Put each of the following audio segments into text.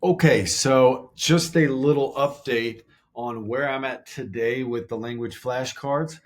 Okay, so just a little update on where I'm at today with the language flashcards.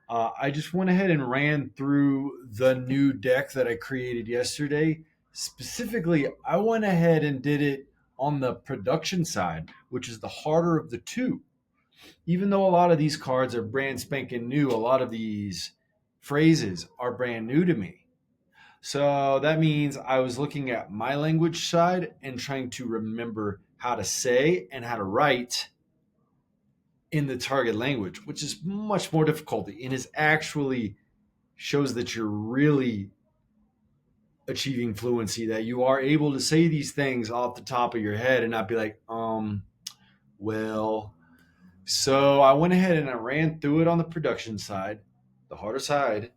I just went ahead and ran through the new deck that I created yesterday. Specifically, I went ahead and did it on the production side, which is the harder of the two. Even though a lot of these cards are brand spanking new, a lot of these phrases are brand new to me. So that means I was looking at my language side and trying to remember how to say and how to write in the target language, which is much more difficult and is actually shows that you're really achieving fluency, that you are able to say these things off the top of your head and not be like, well. So I went ahead and I ran through it on the production side, the harder side.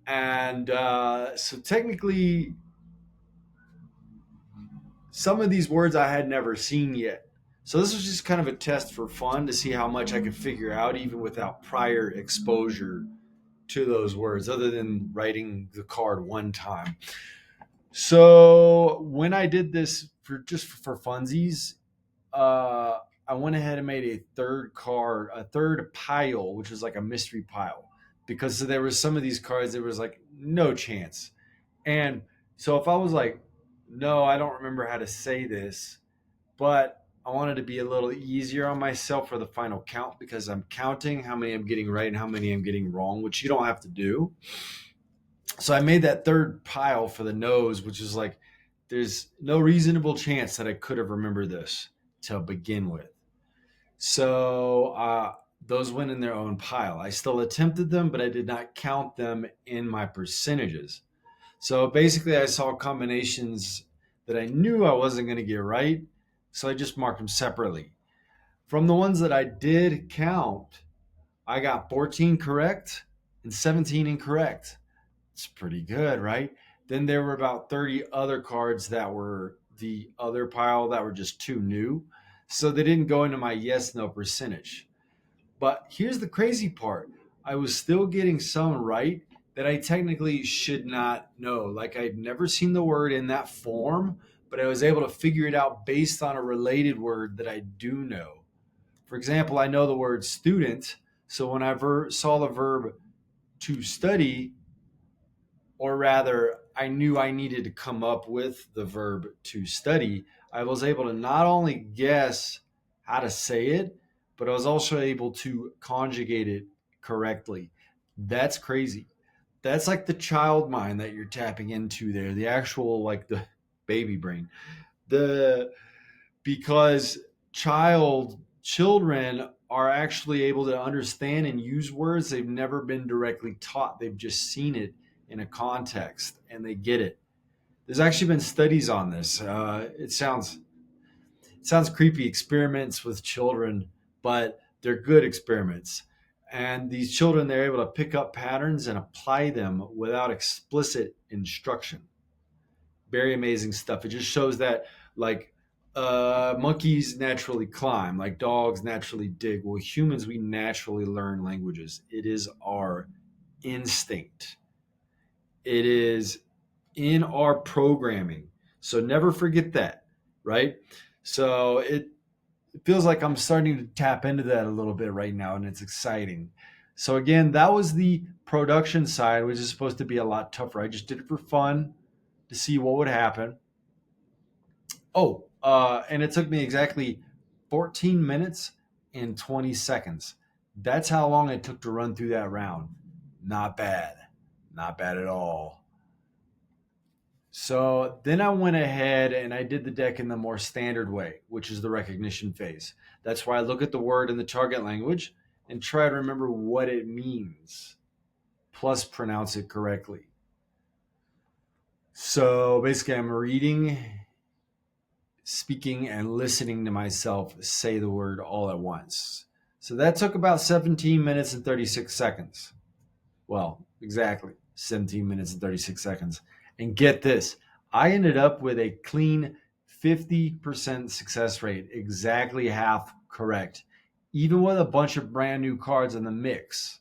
And so technically, some of these words I had never seen yet. So this was just kind of a test for fun to see how much I could figure out even without prior exposure to those words, other than writing the card one time. So when I did this for just for funsies, I went ahead and made a third card, a third pile, which was like a mystery pile, because there was some of these cards there was like no chance. And so if I was like, no, I don't remember how to say this, but I wanted to be a little easier on myself for the final count because I'm counting how many I'm getting right and how many I'm getting wrong, which you don't have to do. So I made that third pile for the nose, which is like, there's no reasonable chance that I could have remembered this to begin with. So those went in their own pile. I still attempted them, but I did not count them in my percentages. So basically, I saw combinations that I knew I wasn't going to get right. So I just marked them separately. From the ones that I did count, I got 14 correct and 17 incorrect. It's pretty good, right? Then there were about 30 other cards that were the other pile that were just too new. So they didn't go into my yes no percentage. But here's the crazy part, I was still getting some right that I technically should not know. Like I'd never seen the word in that form, but I was able to figure it out based on a related word that I do know. For example, I know the word student. So when I saw the verb to study, or rather, I knew I needed to come up with the verb to study, I was able to not only guess how to say it, but I was also able to conjugate it correctly. That's crazy. That's like the child mind that you're tapping into there, the actual, like the baby brain. The because children are actually able to understand and use words they've never been directly taught. They've just seen it in a context and they get it. There's actually been studies on this. It sounds creepy, experiments with children, but they're good experiments. And these children, they're able to pick up patterns and apply them without explicit instruction. Very amazing stuff. It just shows that, like, monkeys naturally climb, like dogs naturally dig. Well, humans, we naturally learn languages. It is our instinct. It is in our programming. So never forget that, right? So it feels like I'm starting to tap into that a little bit right now, and it's exciting. So again, that was the production side, which is supposed to be a lot tougher. I just did it for fun to see what would happen. Oh, and it took me exactly 14 minutes and 20 seconds. That's how long it took to run through that round. Not bad. Not bad at all. So then I went ahead and I did the deck in the more standard way, which is the recognition phase. That's why I look at the word in the target language and try to remember what it means, plus pronounce it correctly. So basically, I'm reading, speaking, and listening to myself say the word all at once. So that took about 17 minutes and 36 seconds. Well, exactly 17 minutes and 36 seconds. And get this, I ended up with a clean 50% success rate, exactly half correct, even with a bunch of brand new cards in the mix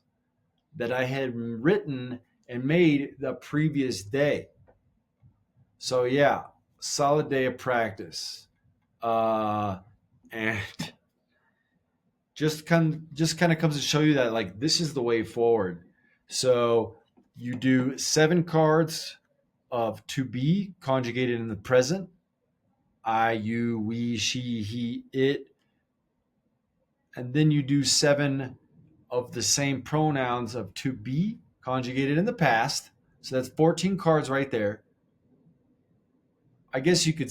that I had written and made the previous day. So, yeah, solid day of practice. uh, and just kind of comes to show you that like this is the way forward. So you do 7 cards of to be conjugated in the present: I, you, we, she, he, it, and then you do 7 of the same pronouns of to be conjugated in the past. So that's 14 cards right there. I guess you could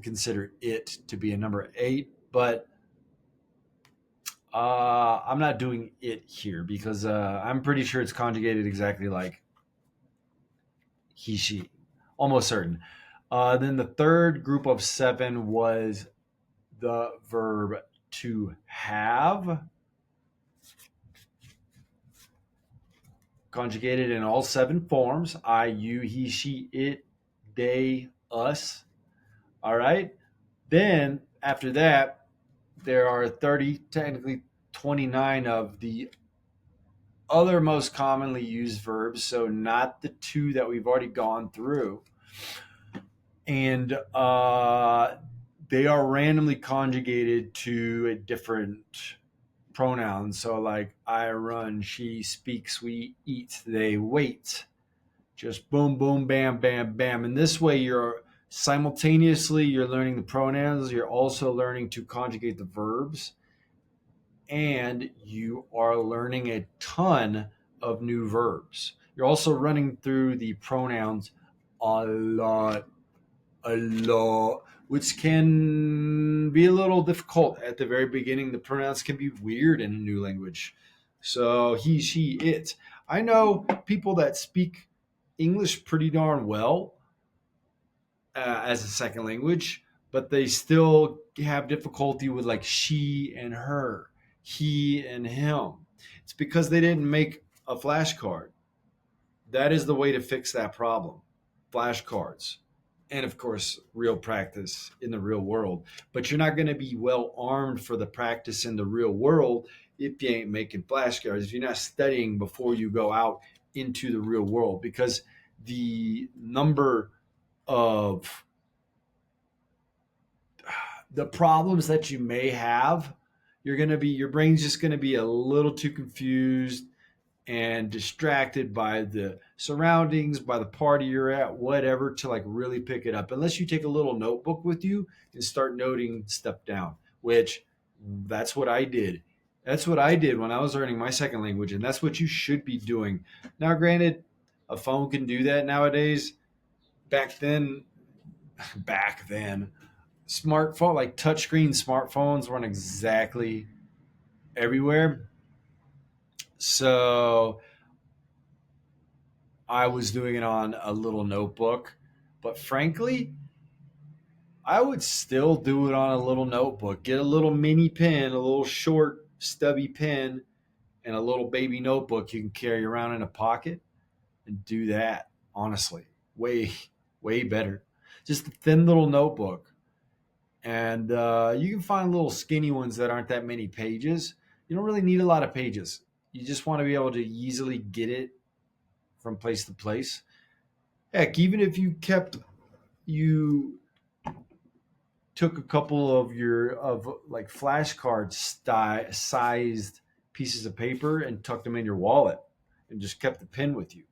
consider it to be a number 8, but I'm not doing it here because I'm pretty sure it's conjugated exactly like he, she, almost certain. Then the third group of 7 was the verb to have, conjugated in all 7 forms: I, you, he, she, it, they, us. All right. Then after that, there are 30, technically 29 of the other most commonly used verbs. So not the 2 that we've already gone through. And they are randomly conjugated to a different pronoun. So like I run, she speaks, we eat, they wait. Just boom, boom, bam, bam, bam. And this way you're learning the pronouns, you're also learning to conjugate the verbs, and you are learning a ton of new verbs. You're also running through the pronouns a lot, which can be a little difficult at the very beginning. The pronouns can be weird in a new language. So he, she, it. I know people that speak English pretty darn well as a second language, but they still have difficulty with like she and her, he and him. It's because they didn't make a flashcard. That is the way to fix that problem. Flashcards. And of course, real practice in the real world. But you're not going to be well armed for the practice in the real world if you ain't making flashcards, if you're not studying before you go out into the real world, because the number of the problems that you may have, your brain's just going to be a little too confused and distracted by the surroundings, by the party you're at, whatever, to like really pick it up. Unless you take a little notebook with you and start noting stuff down, which that's what I did. That's what I did when I was learning my second language, and that's what you should be doing. Now, granted, a phone can do that nowadays. Back then, back then, smartphone like touchscreen smartphones weren't exactly everywhere. So I was doing it on a little notebook, but frankly, I would still do it on a little notebook. Get a little mini pen, a little short, stubby pen, and a little baby notebook you can carry around in a pocket and do that. Honestly, way, way better. Just a thin little notebook. And you can find little skinny ones that aren't that many pages. You don't really need a lot of pages. You just want to be able to easily get it from place to place. Heck, even if you took a couple of your of like flashcard sized pieces of paper and tucked them in your wallet and just kept the pen with you.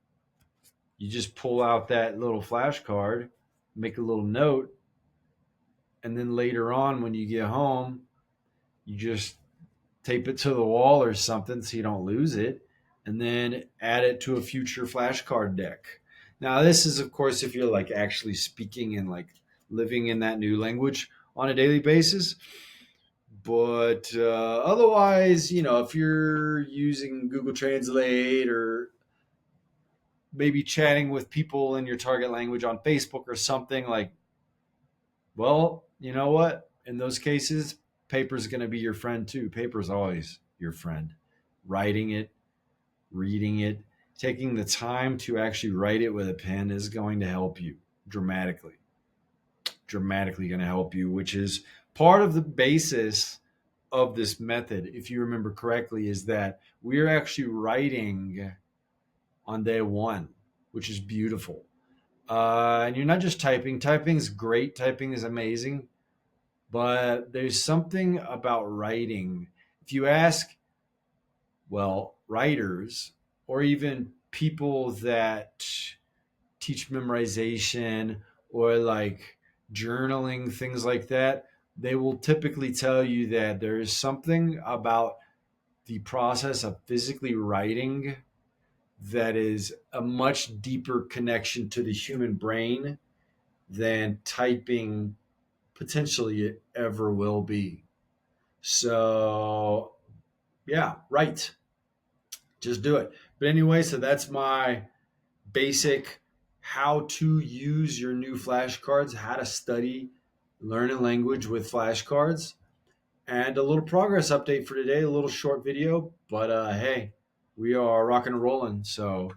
You just pull out that little flashcard, make a little note, and then later on when you get home, you just tape it to the wall or something so you don't lose it, and then add it to a future flashcard deck. Now, this is, of course, if you're like actually speaking and like living in that new language on a daily basis. But otherwise, if you're using Google Translate or maybe chatting with people in your target language on Facebook or something, like, well, you know what? In those cases, paper's going to be your friend too. Paper's always your friend. Writing it, reading it, taking the time to actually write it with a pen is going to help you dramatically. Dramatically going to help you, which is part of the basis of this method, if you remember correctly, is that we're actually writing on day one, which is beautiful. And you're not just typing. Typing is great. Typing is amazing. But there's something about writing. If you ask, well, writers or even people that teach memorization or like journaling, things like that, they will typically tell you that there is something about the process of physically writing that is a much deeper connection to the human brain than typing potentially ever will be. So, yeah, right. Just do it. But anyway, so that's my basic how to use your new flashcards, how to study, learn a language with flashcards, and a little progress update for today, a little short video. But hey, we are rocking and rolling. So